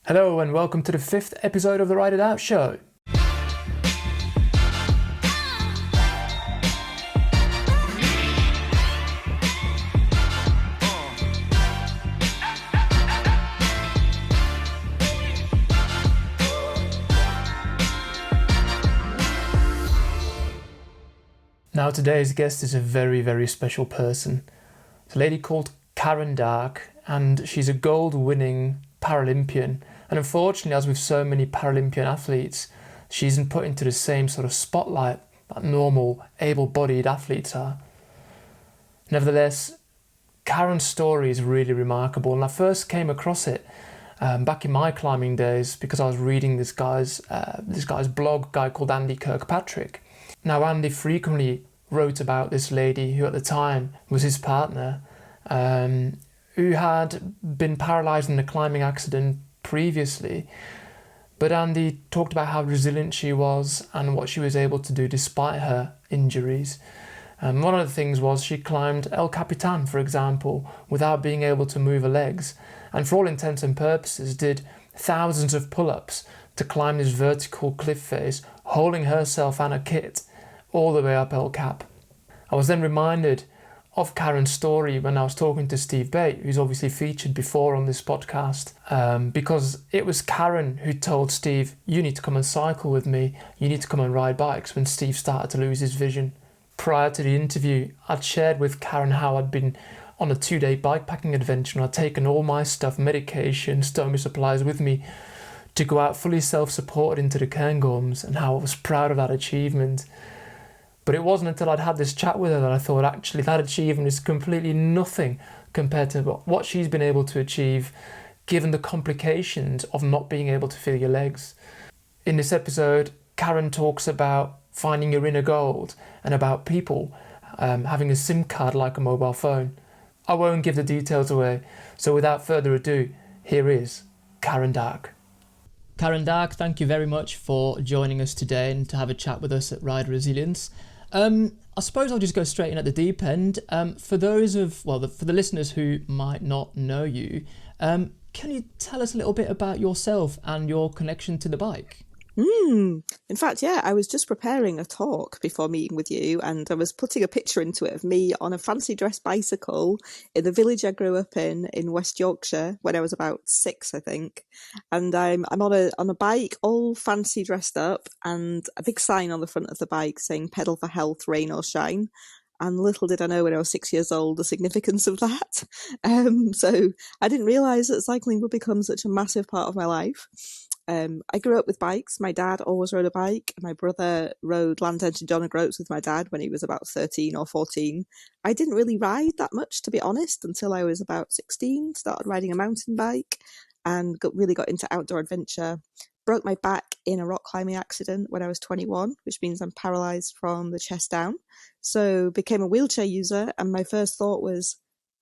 Hello and welcome to the 5th episode of the Ride It Out show. Now today's guest is a very, very special person. It's a lady called Karen Darke, and she's a gold-winning Paralympian. And unfortunately, as with so many Paralympian athletes, she isn't put into the same sort of spotlight that normal, able-bodied athletes are. Nevertheless, Karen's story is really remarkable, and I first came across it back in my climbing days because I was reading this guy's blog, a guy called Andy Kirkpatrick. Now, Andy frequently wrote about this lady who at the time was his partner, who had been paralysed in a climbing accident previously. But Andy talked about how resilient she was and what she was able to do despite her injuries. One of the things was she climbed El Capitan, for example, without being able to move her legs, and for all intents and purposes did thousands of pull-ups to climb this vertical cliff face, holding herself and her kit all the way up El Cap. I was then reminded of Karen's story when I was talking to Steve Bate, who's obviously featured before on this podcast, because it was Karen who told Steve, you need to come and cycle with me, you need to come and ride bikes, when Steve started to lose his vision. Prior to the interview, I'd shared with Karen how I'd been on a 2-day bikepacking adventure and I'd taken all my stuff, medication, stomach supplies with me to go out fully self-supported into the Cairngorms, and how I was proud of that achievement. But it wasn't until I'd had this chat with her that I thought actually that achievement is completely nothing compared to what she's been able to achieve given the complications of not being able to feel your legs. In this episode, Karen talks about finding your inner gold and about people having a SIM card like a mobile phone. I won't give the details away, so without further ado, here is Karen Darke. Karen Darke, thank you very much for joining us today and to have a chat with us at Ride Resilience. I suppose I'll just go straight in at the deep end. For the listeners who might not know you, can you tell us a little bit about yourself and your connection to the bike? In fact, yeah, I was just preparing a talk before meeting with you, and I was putting a picture into it of me on a fancy dress bicycle in the village I grew up in West Yorkshire when I was about 6, I think. And I'm on a bike, all fancy dressed up, and a big sign on the front of the bike saying "Pedal for Health, Rain or Shine." And little did I know when I was 6 years old the significance of that. So I didn't realise that cycling would become such a massive part of my life. I grew up with bikes. My dad always rode a bike. My brother rode Land's End to John O'Groats with my dad when he was about 13 or 14. I didn't really ride that much, to be honest, until I was about 16, started riding a mountain bike and really got into outdoor adventure. Broke my back in a rock climbing accident when I was 21, which means I'm paralysed from the chest down. So became a wheelchair user, and my first thought was,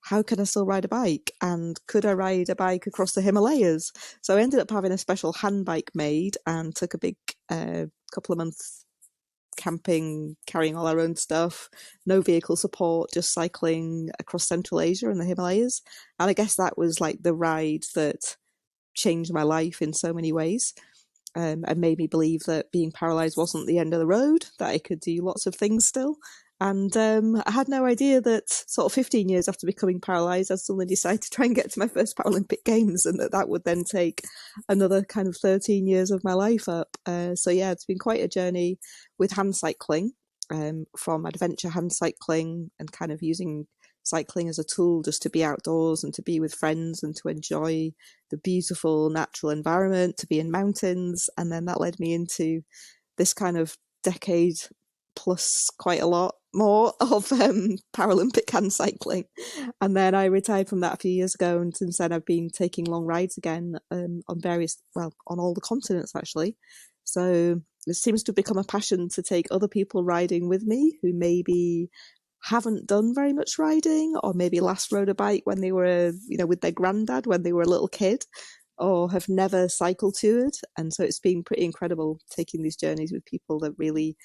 how can I still ride a bike? And could I ride a bike across the Himalayas? So I ended up having a special hand bike made and took a big couple of months camping, carrying all our own stuff, no vehicle support, just cycling across Central Asia and the Himalayas. And I guess that was like the ride that changed my life in so many ways. And made me believe that being paralysed wasn't the end of the road, that I could do lots of things still. And I had no idea that sort of 15 years after becoming paralysed, I'd suddenly decided to try and get to my first Paralympic Games, and that would then take another kind of 13 years of my life up. So yeah, it's been quite a journey with hand cycling, from adventure hand cycling and kind of using cycling as a tool just to be outdoors and to be with friends and to enjoy the beautiful natural environment, to be in mountains. And then that led me into this kind of decade plus quite a lot more of Paralympic hand cycling. And then I retired from that a few years ago, and since then I've been taking long rides again on all the continents actually. So it seems to have become a passion to take other people riding with me who maybe haven't done very much riding, or maybe last rode a bike when they were, with their granddad when they were a little kid, or have never cycle toured. And so it's been pretty incredible taking these journeys with people that really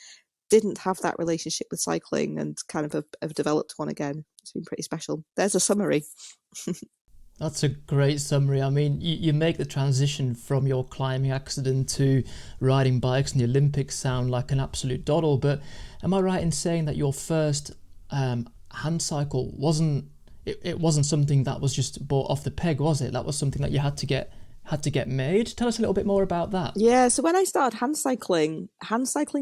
didn't have that relationship with cycling and kind of have developed one again. It's been pretty special. There's a summary. That's a great summary. I mean, you make the transition from your climbing accident to riding bikes, and the Olympics sound like an absolute doddle. But am I right in saying that your first hand cycle it wasn't something that was just bought off the peg, was it? That was something that you had to get made. Tell us a little bit more about that. Yeah, so when I started hand cycling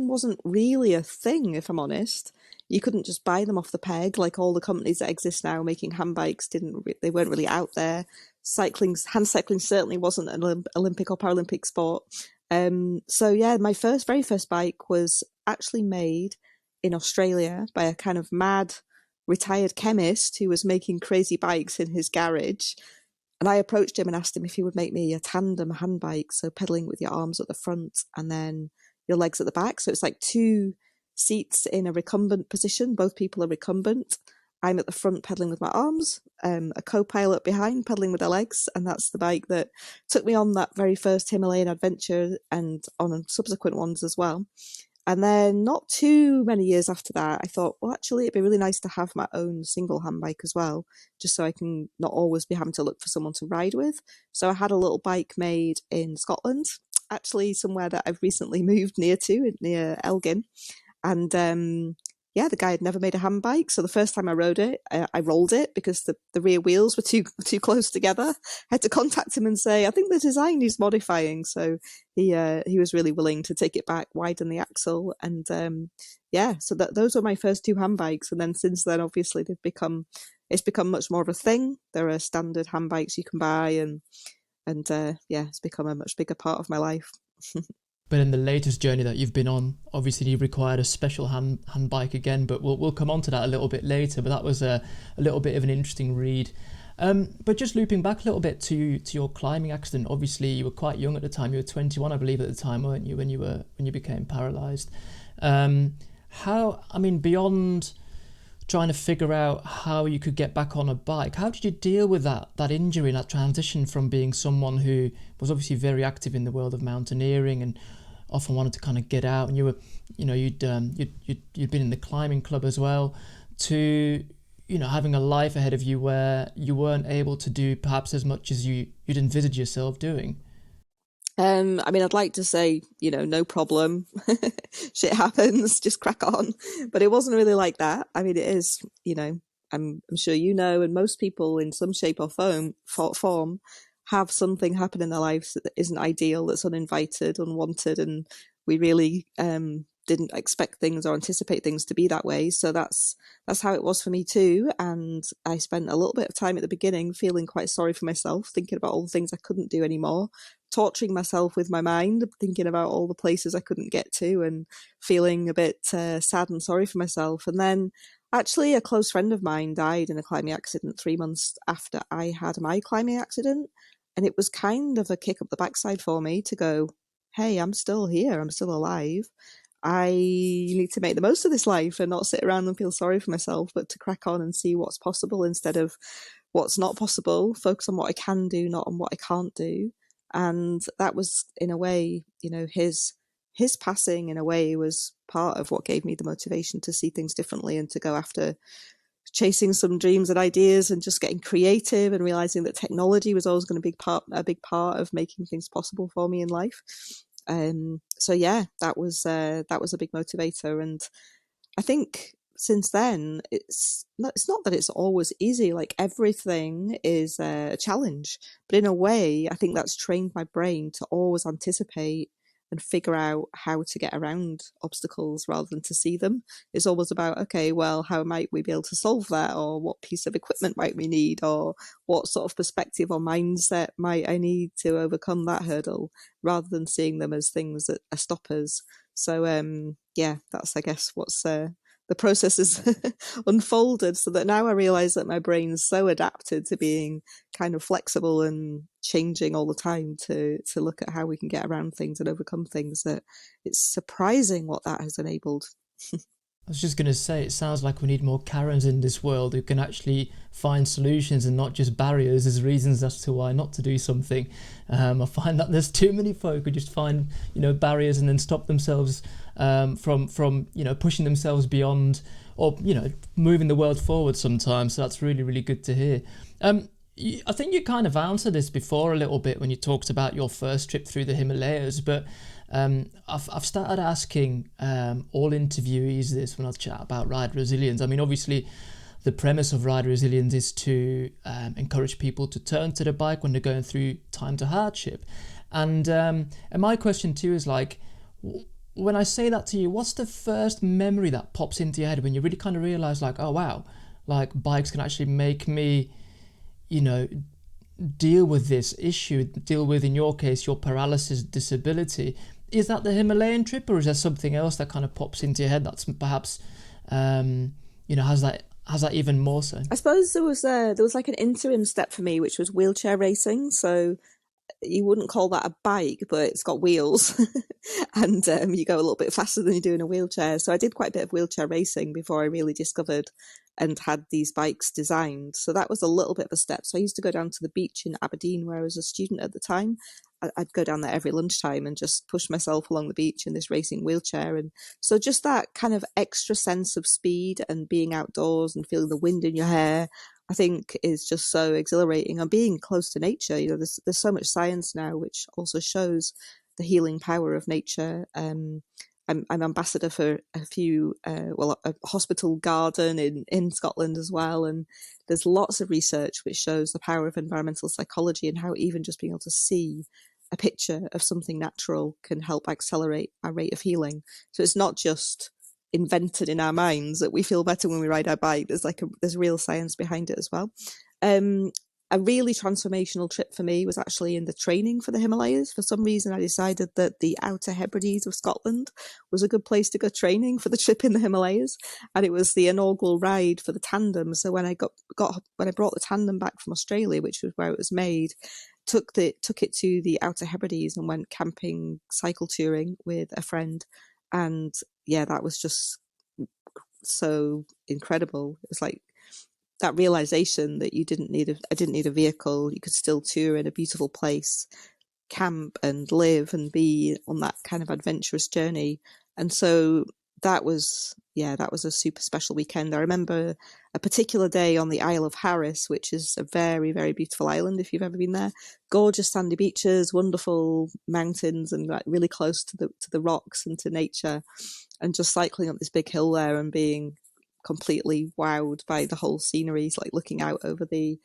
wasn't really a thing, if I'm honest. You couldn't just buy them off the peg, like all the companies that exist now making hand bikes they weren't really out there. Hand cycling certainly wasn't an Olympic or Paralympic sport. So yeah, my very first bike was actually made in Australia by a kind of mad retired chemist who was making crazy bikes in his garage. And I approached him and asked him if he would make me a tandem hand bike, so pedaling with your arms at the front and then your legs at the back. So it's like two seats in a recumbent position. Both people are recumbent. I'm at the front pedaling with my arms, a co-pilot behind pedaling with their legs. And that's the bike that took me on that very first Himalayan adventure and on subsequent ones as well. And then not too many years after that, I thought, well, actually, it'd be really nice to have my own single hand bike as well, just so I can not always be having to look for someone to ride with. So I had a little bike made in Scotland, actually somewhere that I've recently moved near Elgin. And the guy had never made a hand bike. So the first time I rode it, I rolled it because the rear wheels were too close together. I had to contact him and say, I think the design needs modifying. So he was really willing to take it back, widen the axle. And so those were my first two hand bikes. And then since then, obviously, it's become much more of a thing. There are standard hand bikes you can buy and it's become a much bigger part of my life. But in the latest journey that you've been on, obviously you required a special hand bike again, but we'll come on to that a little bit later. But that was a little bit of an interesting read. But just looping back a little bit to your climbing accident, obviously you were quite young at the time. You were 21, I believe, at the time, weren't you, when you became paralysed? Beyond trying to figure out how you could get back on a bike, how did you deal with that injury and that transition from being someone who was obviously very active in the world of mountaineering and often wanted to kind of get out, and you'd been in the climbing club as well, to having a life ahead of you where you weren't able to do perhaps as much as you'd envisage yourself doing? I'd like to say, no problem. Shit happens, just crack on. But it wasn't really like that. I mean, it is, I'm sure and most people in some shape or form have something happen in their lives that isn't ideal, that's uninvited, unwanted, and we really didn't expect things or anticipate things to be that way. So that's how it was for me too. And I spent a little bit of time at the beginning feeling quite sorry for myself, thinking about all the things I couldn't do anymore, torturing myself with my mind, thinking about all the places I couldn't get to, and feeling a bit sad and sorry for myself. And then actually a close friend of mine died in a climbing accident 3 months after I had my climbing accident. And it was kind of a kick up the backside for me to go, hey, I'm still here, I'm still alive. I need to make the most of this life and not sit around and feel sorry for myself, but to crack on and see what's possible instead of what's not possible, focus on what I can do, not on what I can't do. And that was, in a way, his passing, in a way, was part of what gave me the motivation to see things differently and to go after chasing some dreams and ideas and just getting creative and realizing that technology was always going to be a big part of making things possible for me in life. That was a big motivator. And I think since then, it's not that it's always easy. Like, everything is a challenge, but in a way, I think that's trained my brain to always anticipate and figure out how to get around obstacles rather than to see them. It's always about, okay, well, how might we be able to solve that? Or what piece of equipment might we need? Or what sort of perspective or mindset might I need to overcome that hurdle, rather than seeing them as things that are stoppers. So, that's, I guess, what's the process has unfolded, so that now I realize that my brain's so adapted to being kind of flexible and changing all the time to look at how we can get around things and overcome things, that it's surprising what that has enabled. I was just going to say, it sounds like we need more Karens in this world who can actually find solutions and not just barriers as reasons as to why not to do something. I find that there's too many folk who just find, barriers and then stop themselves from pushing themselves beyond, or, moving the world forward sometimes. So that's really, really good to hear. I think you kind of answered this before a little bit when you talked about your first trip through the Himalayas, but I've started asking all interviewees this when I chat about ride resilience. I mean, obviously, the premise of ride resilience is to encourage people to turn to the bike when they're going through times of hardship. And my question too is like, when I say that to you, what's the first memory that pops into your head when you really kind of realize like, oh wow, like bikes can actually make me, you know, deal with this issue, deal with, in your case, your paralysis disability. Is that the Himalayan trip, or is there something else that kind of pops into your head that's perhaps, has that even more so? I suppose there was like an interim step for me, which was wheelchair racing. So you wouldn't call that a bike, but it's got wheels and you go a little bit faster than you do in a wheelchair. So I did quite a bit of wheelchair racing before I really discovered and had these bikes designed. So that was a little bit of a step. So I used to go down to the beach in Aberdeen where I was a student at the time. I'd go down there every lunchtime and just push myself along the beach in this racing wheelchair. And so just that kind of extra sense of speed and being outdoors and feeling the wind in your hair, I think is just so exhilarating. And being close to nature, there's so much science now which also shows the healing power of nature. I'm ambassador for a hospital garden in Scotland as well, and there's lots of research which shows the power of environmental psychology and how even just being able to see a picture of something natural can help accelerate our rate of healing. So it's not just invented in our minds that we feel better when we ride our bike. There's real science behind it as well. A really transformational trip for me was actually in the training for the Himalayas. For some reason, I decided that the Outer Hebrides of Scotland was a good place to go training for the trip in the Himalayas, and it was the inaugural ride for the tandem. So when I when I brought the tandem back from Australia, which was where it was made, took it to the Outer Hebrides and went camping, cycle touring with a friend, and yeah, that was just so incredible. It was like that realization that I didn't need a vehicle. You could still tour in a beautiful place, camp and live and be on that kind of adventurous journey. And so that was a super special weekend. I remember a particular day on the Isle of Harris, which is a very, very beautiful island if you've ever been there. Gorgeous sandy beaches, wonderful mountains, and like really close to the rocks and to nature. And just cycling up this big hill there and being completely wowed by the whole scenery, like looking out over the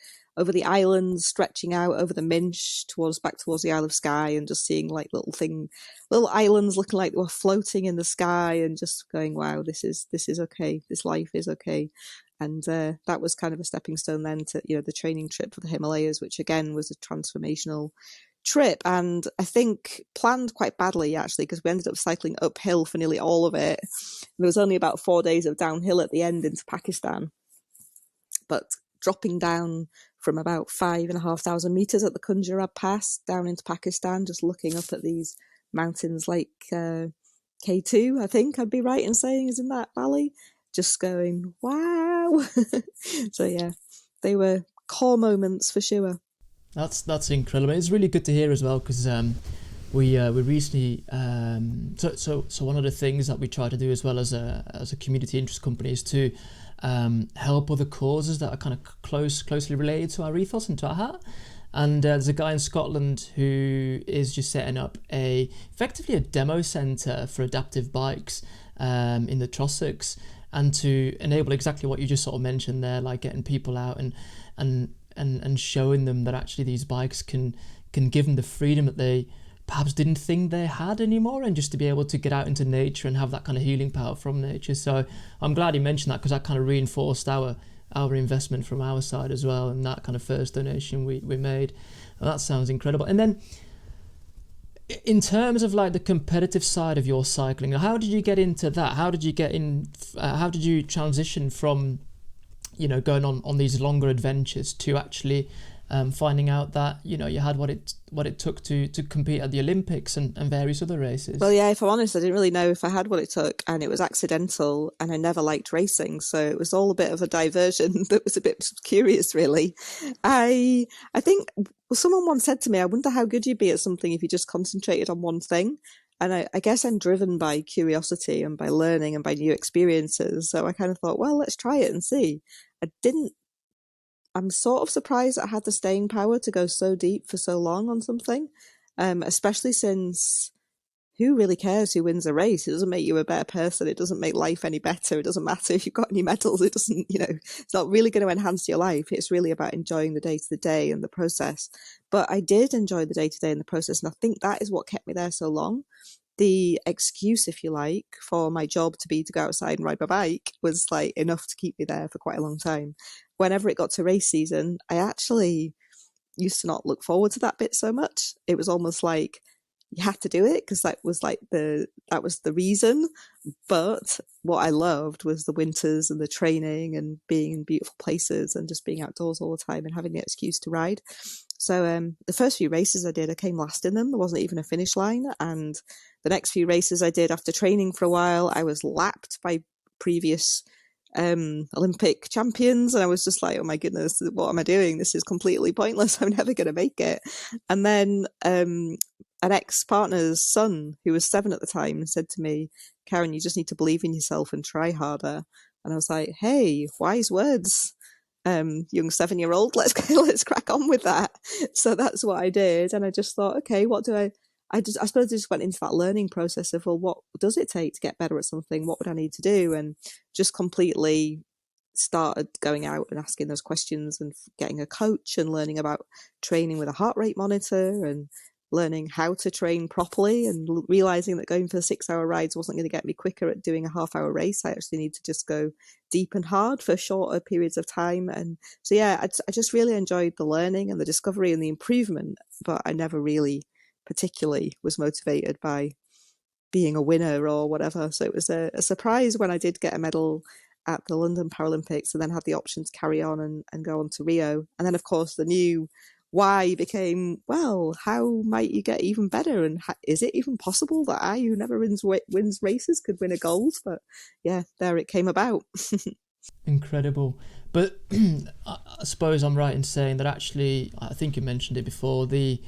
islands, stretching out over the Minch back towards the Isle of Skye, and just seeing like little islands looking like they were floating in the sky, and just going, wow, this is okay, this life is okay. And that was kind of a stepping stone then to the training trip for the Himalayas, which again was a transformational trip, and I think planned quite badly actually, because we ended up cycling uphill for nearly all of it. There was only about 4 days of downhill at the end into Pakistan, but dropping down from about 5,500 meters at the Kunjarab Pass down into Pakistan, just looking up at these mountains like K2, I think I'd be right in saying is in that valley, just going wow. So yeah, they were core moments for sure. That's incredible. It's really good to hear as well, because we recently so one of the things that we try to do as well as a community interest company is to help other causes that are kind of closely related to our ethos and to our heart. And there's a guy in Scotland who is just setting up effectively a demo centre for adaptive bikes in the Trossachs, and to enable exactly what you just sort of mentioned there, like getting people out and showing them that actually these bikes can give them the freedom that they perhaps didn't think they had anymore, and just to be able to get out into nature and have that kind of healing power from nature. So I'm glad you mentioned that, because that kind of reinforced our investment from our side as well, and that kind of first donation we made. And that sounds incredible. And then in terms of like the competitive side of your cycling, how did you get into that? How did you transition from going on these longer adventures to actually finding out that you had what it took to compete at the Olympics and various other races? Well, yeah, if I'm honest, I didn't really know if I had what it took, and it was accidental, and I never liked racing, so it was all a bit of a diversion that was a bit curious, really. I think someone once said to me, I wonder how good you'd be at something if you just concentrated on one thing. And I guess I'm driven by curiosity and by learning and by new experiences. So I kind of thought, well, let's try it and see. I didn't I'm sort of surprised that I had the staying power to go so deep for so long on something, especially since who really cares who wins a race? It doesn't make you a better person. It doesn't make life any better. It doesn't matter if you've got any medals. It doesn't, it's not really going to enhance your life. It's really about enjoying the day to day and the process. But I did enjoy the day to day and the process. And I think that is what kept me there so long. The excuse, if you like, for my job to go outside and ride my bike was like enough to keep me there for quite a long time. Whenever it got to race season, I actually used to not look forward to that bit so much. It was almost like you had to do it because that was the reason. But what I loved was the winters and the training and being in beautiful places and just being outdoors all the time and having the excuse to ride. So the first few races I did, I came last in them. There wasn't even a finish line. And the next few races I did after training for a while, I was lapped by previous Olympic champions, and I was just like, oh my goodness, what am I doing? This is completely pointless. I'm never going to make it. And then an ex-partner's son, who was 7 at the time, said to me, Karen, you just need to believe in yourself and try harder. And I was like, hey, wise words, young 7-year-old, let's crack on with that. So that's what I did. And I just thought, okay, what do I suppose I just went into that learning process of, well, what does it take to get better at something? What would I need to do? And just completely started going out and asking those questions and getting a coach and learning about training with a heart rate monitor and learning how to train properly and realizing that going for the 6-hour rides wasn't going to get me quicker at doing a half-hour race. I actually need to just go deep and hard for shorter periods of time. And so, yeah, I just really enjoyed the learning and the discovery and the improvement, but I never really particularly was motivated by being a winner or whatever. So it was a surprise when I did get a medal at the London Paralympics and then had the option to carry on and go on to Rio. And then, of course, the new why became, well, how might you get even better? And is it even possible that I, who never wins races, could win a gold? But yeah, there it came about. Incredible. But I suppose I'm right in saying that actually, I think you mentioned it before, the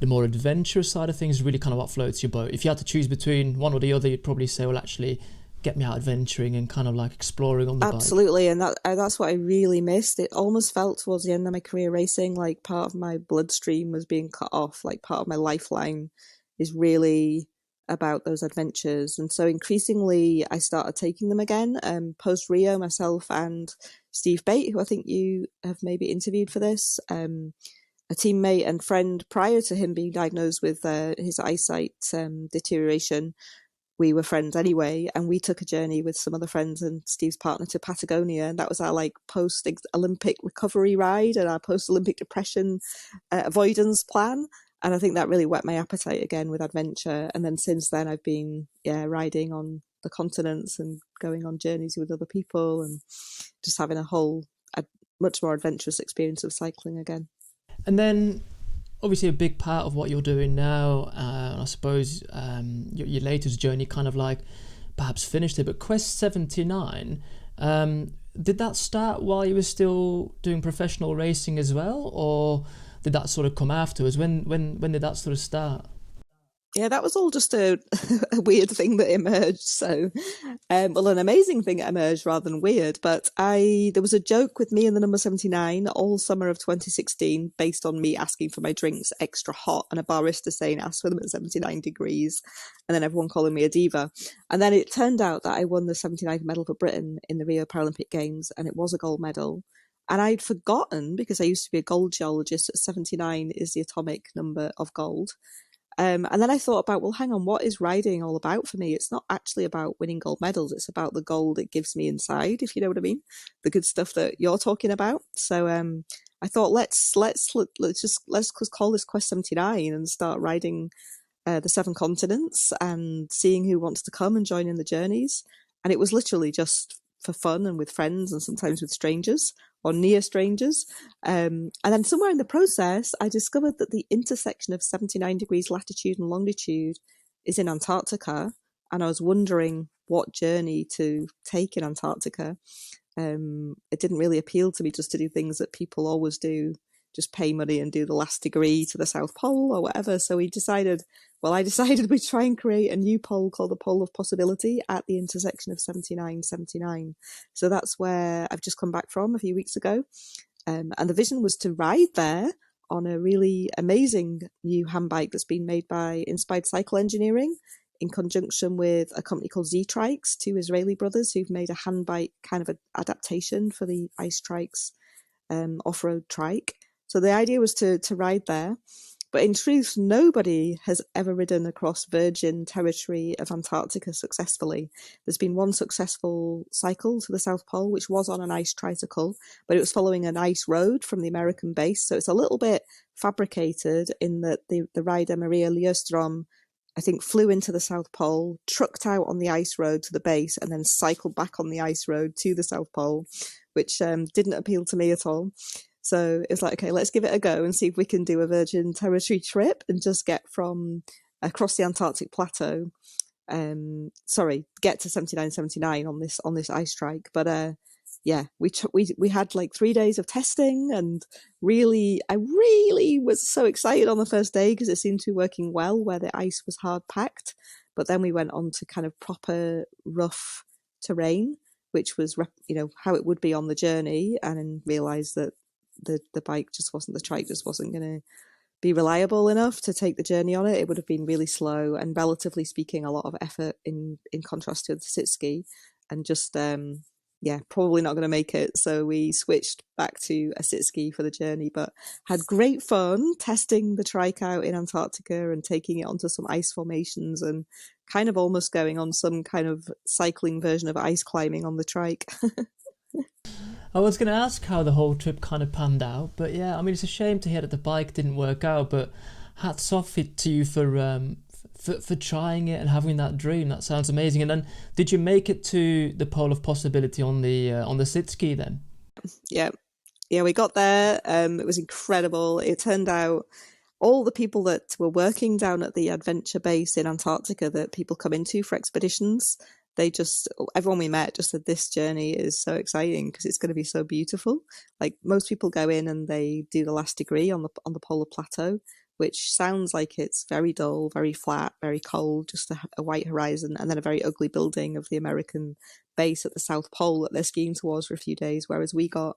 more adventurous side of things is really kind of what floats your boat. If you had to choose between one or the other, you'd probably say, well, actually, get me out adventuring and kind of like exploring on the bike. Absolutely, and that's what I really missed. It almost felt towards the end of my career racing like part of my bloodstream was being cut off, like part of my lifeline is really about those adventures. And so increasingly I started taking them again. Post Rio, myself and Steve Bate, who I think you have maybe interviewed for this, a teammate and friend prior to him being diagnosed with his eyesight deterioration. We were friends anyway, and we took a journey with some other friends and Steve's partner to Patagonia, and that was our like post-Olympic recovery ride and our post-Olympic depression avoidance plan. And I think that really whet my appetite again with adventure. And then since then, I've been riding on the continents and going on journeys with other people and just having a much more adventurous experience of cycling again. And then obviously a big part of what you're doing now, I suppose your latest journey kind of like perhaps finished it, but Quest 79, did that start while you were still doing professional racing as well, or did that sort of come afterwards? When did that sort of start? Yeah, that was all just a weird thing that emerged. So, well, an amazing thing that emerged rather than weird. But there was a joke with me and the number 79 all summer of 2016 based on me asking for my drinks extra hot and a barista saying ask for them at 79 degrees and then everyone calling me a diva. And then it turned out that I won the 79th medal for Britain in the Rio Paralympic Games, and it was a gold medal. And I'd forgotten, because I used to be a gold geologist, that 79 is the atomic number of gold. And then I thought about, well, hang on, what is riding all about for me? It's not actually about winning gold medals. It's about the gold it gives me inside, if you know what I mean, the good stuff that you're talking about. So I thought let's call this Quest 79 and start riding the 7 continents and seeing who wants to come and join in the journeys. And it was literally just for fun and with friends and sometimes with strangers or near strangers. And then somewhere in the process, I discovered that the intersection of 79 degrees latitude and longitude is in Antarctica. And I was wondering what journey to take in Antarctica. It didn't really appeal to me just to do things that people always do, just pay money and do the last degree to the South Pole or whatever. So I decided we'd try and create a new pole called the Pole of Possibility at the intersection of 79. So that's where I've just come back from a few weeks ago. And the vision was to ride there on a really amazing new handbike that's been made by Inspired Cycle Engineering in conjunction with a company called Z-Trikes, two Israeli brothers who've made a handbike kind of an adaptation for the Ice Trikes off-road trike. So the idea was to ride there. But in truth, nobody has ever ridden across virgin territory of Antarctica successfully. There's been one successful cycle to the South Pole, which was on an ice tricycle, but it was following an ice road from the American base. So it's a little bit fabricated in that the rider Maria Ljöström, I think, flew into the South Pole, trucked out on the ice road to the base, and then cycled back on the ice road to the South Pole, which didn't appeal to me at all. So it's like, okay, let's give it a go and see if we can do a virgin territory trip and just get from across the Antarctic plateau. Get to 7979 on this ice trike. But we had like 3 days of testing, and I really was so excited on the first day because it seemed to be working well where the ice was hard packed. But then we went on to kind of proper rough terrain, which was how it would be on the journey, and then realized that the bike just wasn't, the trike just wasn't going to be reliable enough to take the journey on it. It would have been really slow and, relatively speaking, a lot of effort in contrast to the sit ski, and just probably not going to make it. So we switched back to a sit ski for the journey, but had great fun testing the trike out in Antarctica and taking it onto some ice formations and kind of almost going on some kind of cycling version of ice climbing on the trike. I was going to ask how the whole trip kind of panned out, but yeah, I mean, it's a shame to hear that the bike didn't work out, but hats off to you for trying it and having that dream. That sounds amazing. And then, did you make it to the Pole of Possibility on the sit ski then? Yeah, we got there. It was incredible. It turned out all the people that were working down at the adventure base in Antarctica that people come into for expeditions, everyone we met just said this journey is so exciting because it's going to be so beautiful. Like, most people go in and they do the last degree on the polar plateau, which sounds like it's very dull, very flat, very cold, just a white horizon, and then a very ugly building of the American base at the South Pole that they're skiing towards for a few days. Whereas we got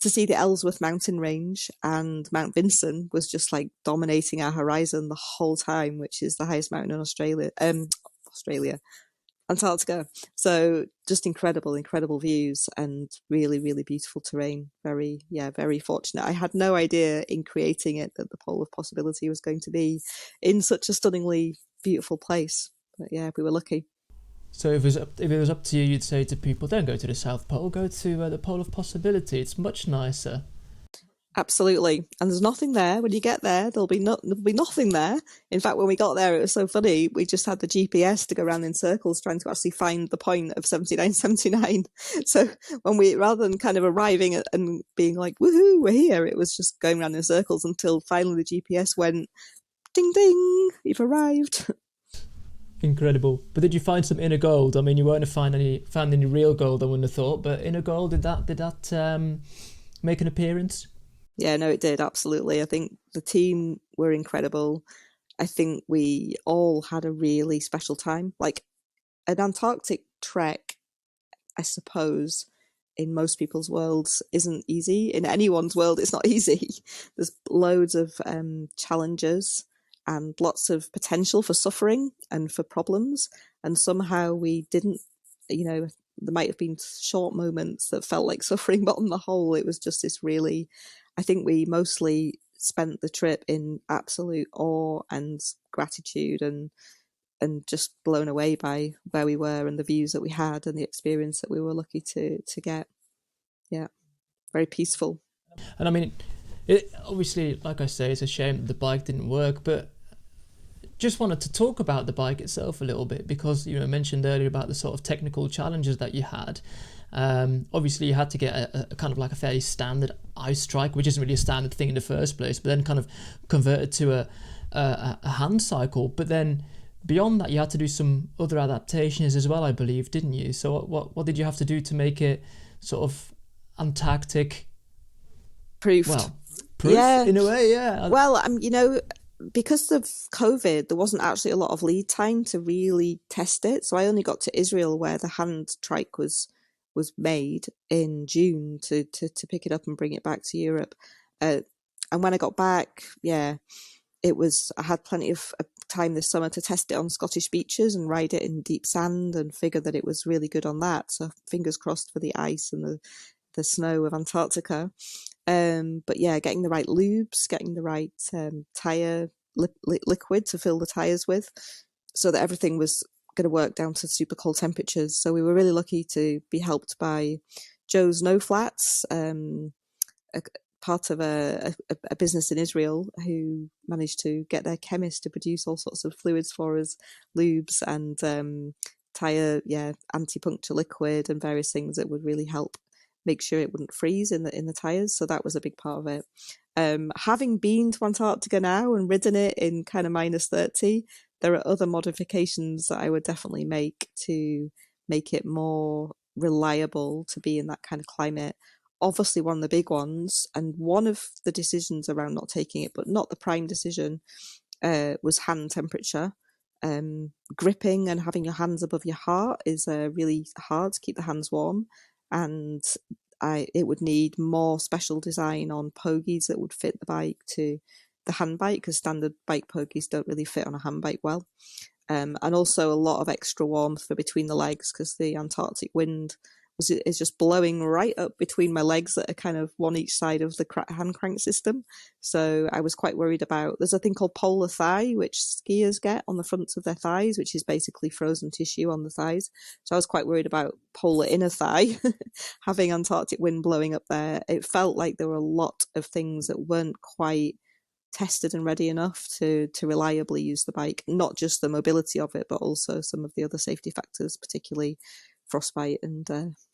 to see the Ellsworth mountain range, and Mount Vinson was just like dominating our horizon the whole time, which is the highest mountain in Antarctica. So just incredible views and really, really beautiful terrain. Very fortunate. I had no idea in creating it that the Pole of Possibility was going to be in such a stunningly beautiful place. But yeah, we were lucky. So if it was up to you, you'd say to people, don't go to the South Pole, go to the Pole of Possibility. It's much nicer. Absolutely. And there's nothing there. When you get there, there'll be nothing there. In fact, when we got there, it was so funny. We just had the GPS to go around in circles trying to actually find the point of 7979. So when rather than kind of arriving and being like, woohoo, we're here, it was just going around in circles until finally the GPS went, ding, ding, you've arrived. Incredible. But did you find some inner gold? I mean, you won't have found any real gold, I wouldn't have thought, but inner gold, did that make an appearance? Yeah, no, it did, absolutely. I think the team were incredible. I think we all had a really special time. Like, an Antarctic trek, I suppose, in most people's worlds isn't easy. In anyone's world, it's not easy. There's loads of challenges and lots of potential for suffering and for problems. And somehow we didn't, there might have been short moments that felt like suffering, but on the whole, it was just this really, I think we mostly spent the trip in absolute awe and gratitude and just blown away by where we were and the views that we had and the experience that we were lucky to get. Yeah, very peaceful. And I mean, it obviously, like I say, it's a shame that the bike didn't work, but just wanted to talk about the bike itself a little bit because, mentioned earlier about the sort of technical challenges that you had. Obviously you had to get a kind of like a fairly standard ice trike, which isn't really a standard thing in the first place, but then kind of converted to a hand cycle. But then beyond that, you had to do some other adaptations as well, I believe, didn't you? So what did you have to do to make it sort of Antarctic proofed? Well, proof, yeah, in a way, yeah. Well, because of COVID, there wasn't actually a lot of lead time to really test it. So I only got to Israel where the hand trike was was made in June to pick it up and bring it back to Europe. And when I got back, I had plenty of time this summer to test it on Scottish beaches and ride it in deep sand, and figured that it was really good on that. So fingers crossed for the ice and the snow of Antarctica. But yeah, getting the right lubes, getting the right tyre liquid to fill the tyres with, so that everything was going to work down to super cold temperatures. So we were really lucky to be helped by Joe's No Flats, part of a business in Israel, who managed to get their chemist to produce all sorts of fluids for us, lubes and tyre, anti-puncture liquid and various things that would really help make sure it wouldn't freeze in the tyres. So that was a big part of it. Having been to Antarctica now and ridden it in kind of -30, there are other modifications that I would definitely make to make it more reliable to be in that kind of climate. Obviously, one of the big ones, and one of the decisions around not taking it, but not the prime decision, was hand temperature. Gripping and having your hands above your heart is really hard to keep the hands warm, and it would need more special design on pogies that would fit the bike to the hand bike, because standard bike pogies don't really fit on a hand bike well. And also a lot of extra warmth for between the legs, because the Antarctic wind is just blowing right up between my legs that are kind of one each side of the hand crank system. So I was quite worried about, there's a thing called polar thigh, which skiers get on the fronts of their thighs, which is basically frozen tissue on the thighs. So I was quite worried about polar inner thigh, having Antarctic wind blowing up there. It felt like there were a lot of things that weren't quite tested and ready enough to reliably use the bike, not just the mobility of it, but also some of the other safety factors, particularly frostbite and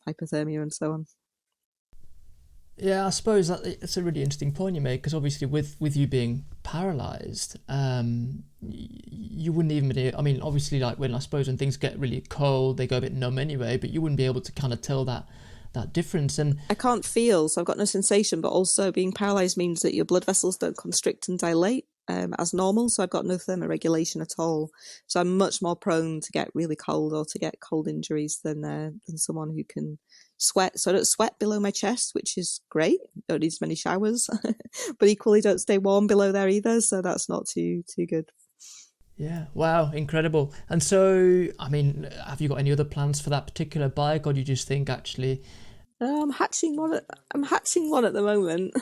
hypothermia and so on. Yeah, I suppose it's a really interesting point you make, because obviously with you being paralysed, you wouldn't even be, I mean, obviously, like when things get really cold, they go a bit numb anyway, but you wouldn't be able to kind of tell that difference. And I can't feel, so I've got no sensation, but also being paralysed means that your blood vessels don't constrict and dilate as normal, so I've got no thermoregulation at all. So I'm much more prone to get really cold or to get cold injuries than someone who can sweat. So I don't sweat below my chest, which is great. Don't need as many showers, but equally don't stay warm below there either. So that's not too good. Yeah, wow, incredible. And so, I mean, have you got any other plans for that particular bike, or do you just think actually? I'm hatching one at the moment.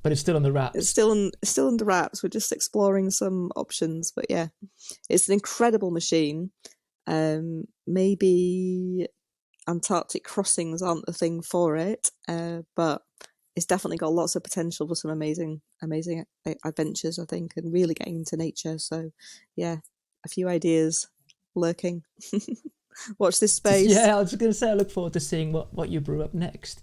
But it's still on the wraps. It's still under wraps. We're just exploring some options, but yeah, it's an incredible machine. Maybe Antarctic crossings aren't the thing for it, but it's definitely got lots of potential for some amazing adventures, I think, and really getting into nature. So yeah, a few ideas lurking. Watch this space. Yeah, I was going to say, I look forward to seeing what you brew up next.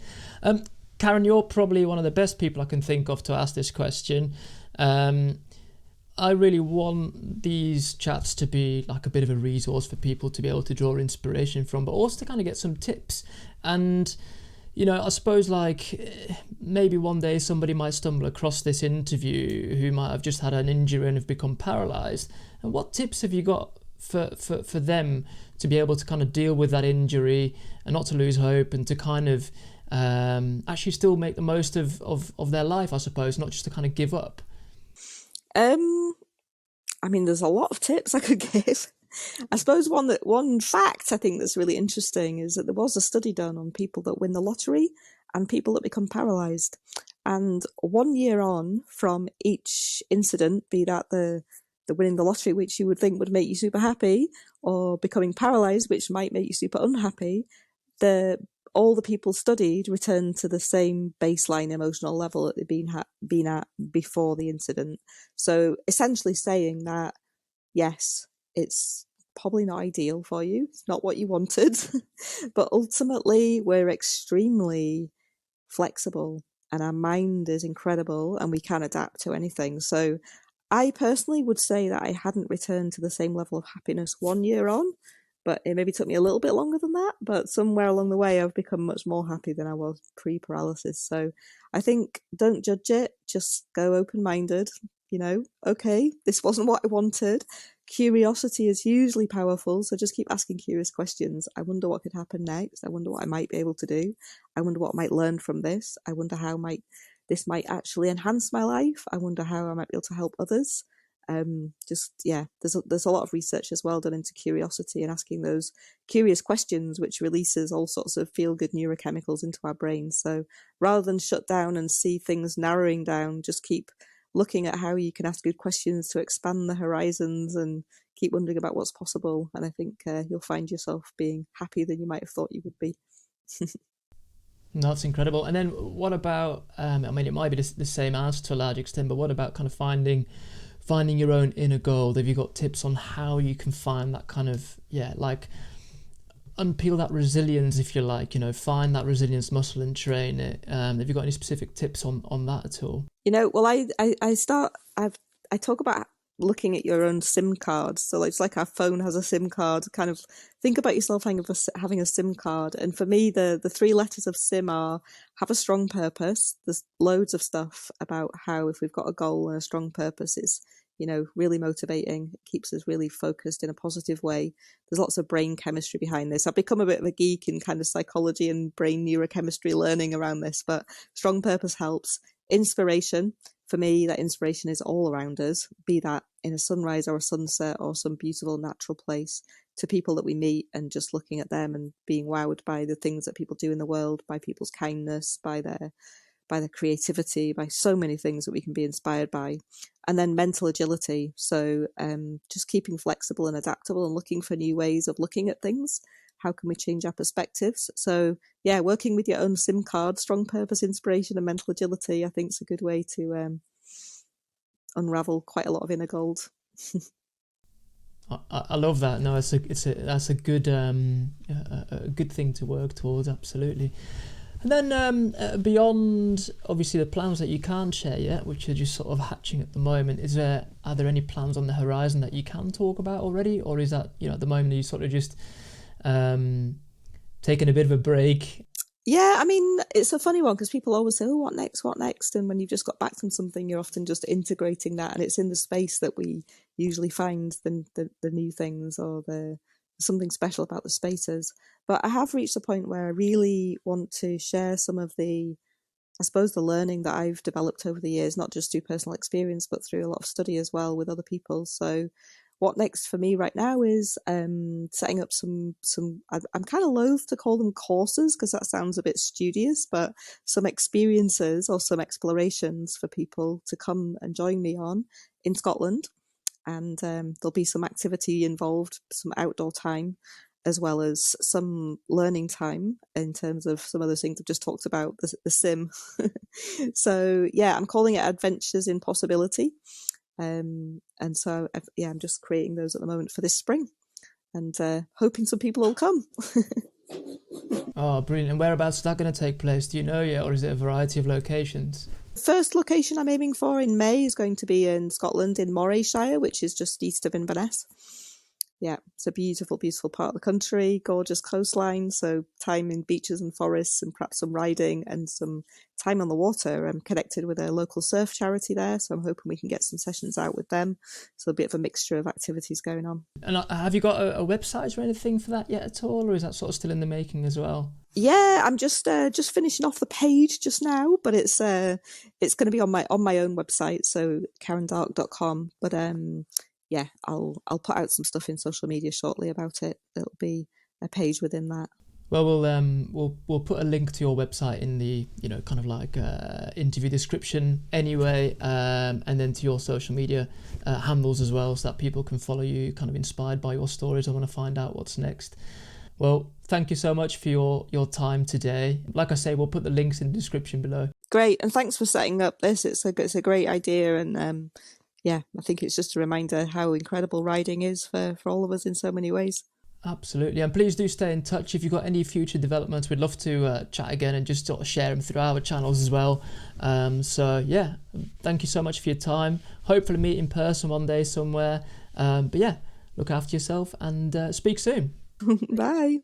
Karen, you're probably one of the best people I can think of to ask this question. I really want these chats to be like a bit of a resource for people to be able to draw inspiration from, but also to kind of get some tips. And, you know, I suppose like maybe one day somebody might stumble across this interview who might have just had an injury and have become paralysed. And what tips have you got for them to be able to kind of deal with that injury and not to lose hope, and to kind of actually still make the most of their life, I suppose, not just to kind of give up? I mean, there's a lot of tips I could give. I suppose one fact I think that's really interesting is that there was a study done on people that win the lottery and people that become paralysed. And 1 year on from each incident, be that the winning the lottery, which you would think would make you super happy, or becoming paralysed, which might make you super unhappy, all the people studied returned to the same baseline emotional level that they'd been at before the incident. So essentially saying that, yes, it's probably not ideal for you. It's not what you wanted. But ultimately, we're extremely flexible and our mind is incredible and we can adapt to anything. So I personally would say that I hadn't returned to the same level of happiness 1 year on, but it maybe took me a little bit longer than that. But somewhere along the way, I've become much more happy than I was pre-paralysis. So I think don't judge it. Just go open-minded. You know, okay, this wasn't what I wanted. Curiosity is hugely powerful, so just keep asking curious questions. I wonder what could happen next. I wonder what I might be able to do. I wonder what I might learn from this. I wonder how this might actually enhance my life. I wonder how I might be able to help others. There's a lot of research as well done into curiosity and asking those curious questions, which releases all sorts of feel-good neurochemicals into our brains. So rather than shut down and see things narrowing down, just keep looking at how you can ask good questions to expand the horizons and keep wondering about what's possible. And I think you'll find yourself being happier than you might have thought you would be. That's incredible. And then what about, it might be the same answer to a large extent, but what about kind of finding your own inner goal? Have you got tips on how you can find that kind of, unpeel that resilience, if you like, find that resilience muscle and train it? Have you got any specific tips on that at all? Well, I talk about looking at your own SIM card. So it's like our phone has a SIM card. Kind of think about yourself having a SIM card. And for me, the 3 letters of SIM are have a strong purpose. There's loads of stuff about how if we've got a goal and a strong purpose, it's really motivating. It keeps us really focused in a positive way. There's lots of brain chemistry behind this. I've become a bit of a geek in kind of psychology and brain neurochemistry learning around this, but strong purpose helps. Inspiration. For me, that inspiration is all around us, be that in a sunrise or a sunset or some beautiful natural place, to people that we meet and just looking at them and being wowed by the things that people do in the world, by people's kindness, by their creativity, by so many things that we can be inspired by. And then mental agility. So just keeping flexible and adaptable and looking for new ways of looking at things. How can we change our perspectives? So yeah, working with your own SIM card, strong purpose, inspiration and mental agility, I think is a good way to unravel quite a lot of inner gold. I love that. No, that's a good a good thing to work towards. Absolutely. And then beyond obviously the plans that you can't share yet, which are just sort of hatching at the moment, are there any plans on the horizon that you can talk about already, or is that at the moment you sort of just taking a bit of a break? Yeah, I mean, it's a funny one because people always say, oh, what next? And when you've just got back from something, you're often just integrating that, and it's in the space that we usually find the new things or something special about the spaces. But I have reached a point where I really want to share some of the learning that I've developed over the years, not just through personal experience, but through a lot of study as well with other people. So what next for me right now is setting up some I'm kind of loath to call them courses because that sounds a bit studious, but some experiences or some explorations for people to come and join me on in Scotland. And there'll be some activity involved, some outdoor time, as well as some learning time in terms of some of those things I've just talked about, the sim. So yeah, I'm calling it Adventures in Possibility. And so I'm just creating those at the moment for this spring and hoping some people will come. Oh, brilliant. And whereabouts is that going to take place? Do you know yet, or is it a variety of locations? First location I'm aiming for in May is going to be in Scotland, in Morayshire, which is just east of Inverness. Yeah, it's a beautiful, beautiful part of the country, gorgeous coastline, so time in beaches and forests and perhaps some riding and some time on the water. I'm connected with a local surf charity there, so I'm hoping we can get some sessions out with them. So a bit of a mixture of activities going on. And have you got a website or anything for that yet at all, or is that sort of still in the making as well? Yeah, I'm just finishing off the page just now, but it's going to be on my own website, so karendarke.com. But yeah, I'll put out some stuff in social media shortly about it. It'll be a page within that. Well, we'll put a link to your website in the kind of like interview description anyway, and then to your social media handles as well, so that people can follow you, kind of inspired by your stories. I want to find out what's next. Well, thank you so much for your time today. Like I say, we'll put the links in the description below. Great, and thanks for setting up this. It's a great idea, and yeah, I think it's just a reminder how incredible riding is for all of us in so many ways. Absolutely, and please do stay in touch. If you've got any future developments, we'd love to chat again and just sort of share them through our channels as well. So yeah, thank you so much for your time. Hopefully meet in person one day somewhere. But yeah, look after yourself and speak soon. Bye.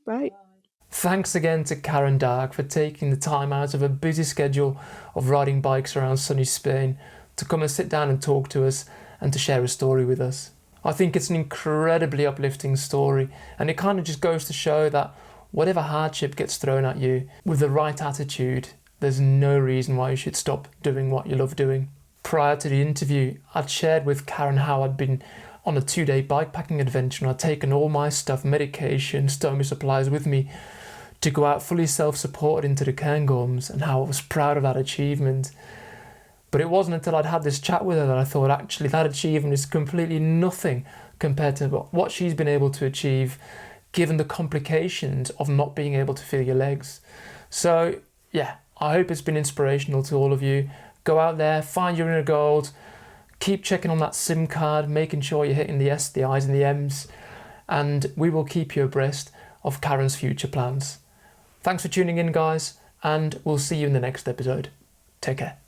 Thanks again to Karen Darke for taking the time out of a busy schedule of riding bikes around sunny Spain to come and sit down and talk to us and to share a story with us. I think it's an incredibly uplifting story, and it kind of just goes to show that whatever hardship gets thrown at you, with the right attitude, there's no reason why you should stop doing what you love doing. Prior to the interview, I'd shared with Karen how I'd been on a 2-day bikepacking adventure and I'd taken all my stuff, medication, stomach supplies with me to go out fully self-supported into the Cairngorms, and how I was proud of that achievement. But it wasn't until I'd had this chat with her that I thought actually that achievement is completely nothing compared to what she's been able to achieve, given the complications of not being able to feel your legs. So yeah, I hope it's been inspirational to all of you. Go out there, find your inner gold, keep checking on that SIM card, making sure you're hitting the S, the I's and the M's, and we will keep you abreast of Karen's future plans. Thanks for tuning in, guys, and we'll see you in the next episode. Take care.